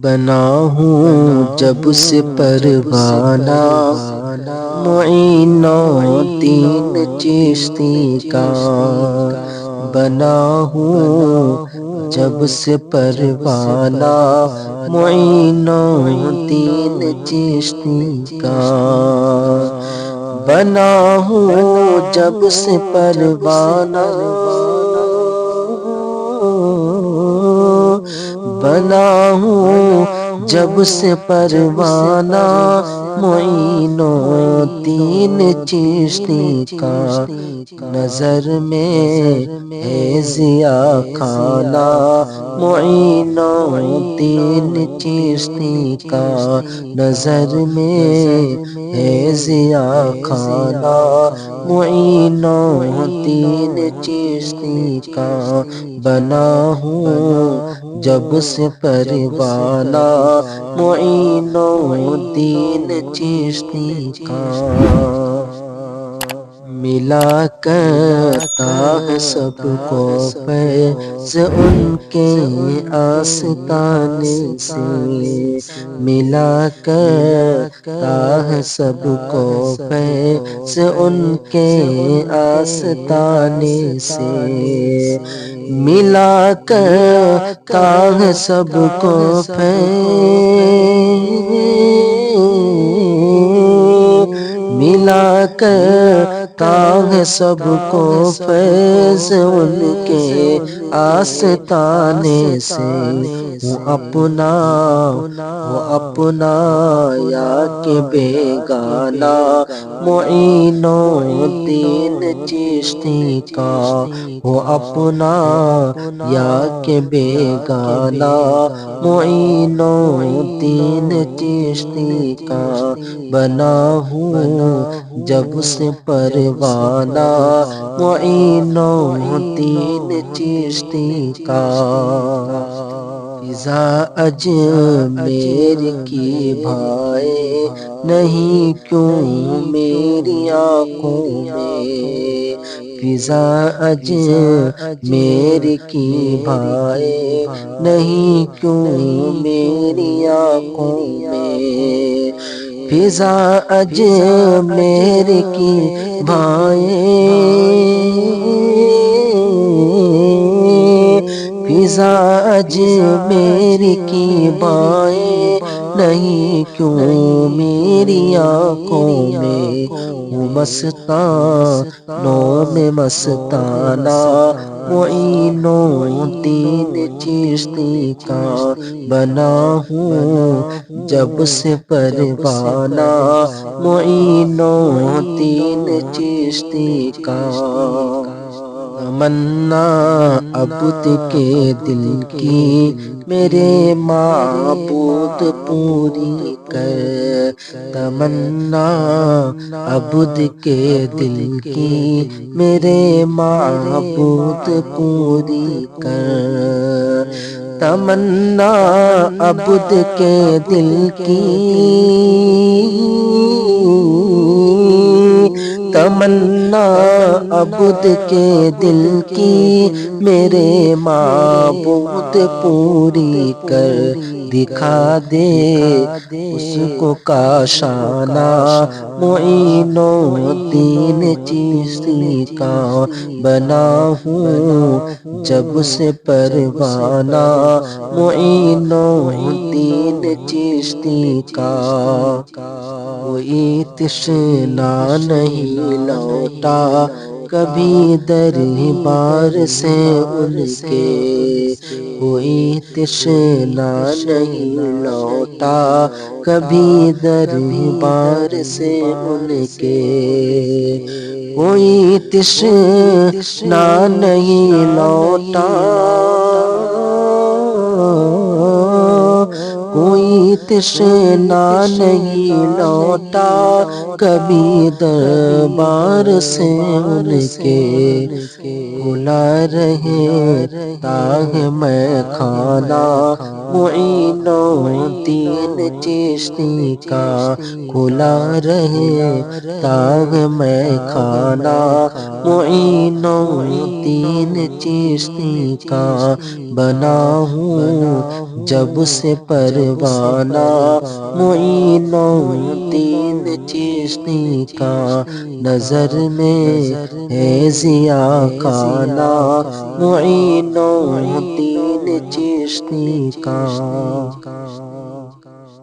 بنا ہوں جب سے پروانہ، معین الدین چشتی کا بنا ہوں جب سے پروانہ، معین الدین چشتی کا بنا ہوں جب سے پروانہ، بنا ہوں جب سے پروانہ، معین الدین چشتی کا نظر میں ہے ضیاء خانہ، معین الدین چشتی کا نظر میں ہے ضیاء خانہ، معین الدین چشتی کا بنا ہوں جب سے پروانہ، معین الدین چشتی کا ملا کرتا ہے سب کو فیض ان کے آستانے سے، ملا کرتا ہے سب کو فیض ان کے آستانے سے، ملا کرتا ہے سب کو فیض، ملا کرتا ہے سب کو فیض ان کے آستانے سے، وہ اپنا یا کہ بیگانہ، معین الدین چشتی کا وہ اپنا یا کہ بیگانہ، معین الدین چشتی کا بنا ہوں جب سے پروانہ، معین الدین چشتی کا فضا اجمیر کی بھائے نہیں کیوں میری آنکھوں میں، فضا اجمیر کی بھائے نہیں کیوں میری آنکھوں میں، فضا اجمیر کی بھائے، فضا اجمیر کی بھائے نہیں کیوں میری آنکھوں میں، وہ مستانوں میں مستانہ، معین الدین چشتی کا بنا ہوں جب سے پروانہ، معین الدین چشتی کا تمنا عبد کے دل کی میرے معبود پوری کر، تمنا عبد کے دل کی میرے معبود پوری کر، تمنا عبد کے دل کی، تمنا عبد کے دل کی میرے معبود پوری کر، دکھا دے اس کو کاشانہ، معین الدین چشتی کا بنا ہوں جب سے پروانہ، معین الدین چشتی کا کوئی تشنا نہیں لوٹا کبھی دربار سے ان کے، کوئی تشنا نہیں لوٹا کبھی دربار سے ان کے، کوئی تشنا نہیں لوٹا، کوئی تشنا نہیں لوٹا کبھی دربار سے ان کے، کھلا رہے تاہ میں کھانا معین الدین چشتی کا، کھلا رہے تاہ میں کھانا معین الدین چشتی کا، بنا ہوں جب سے پروانہ معین الدین چشتی کا، نظر میں ہے ضیاء کانا معین الدین چشتی کا۔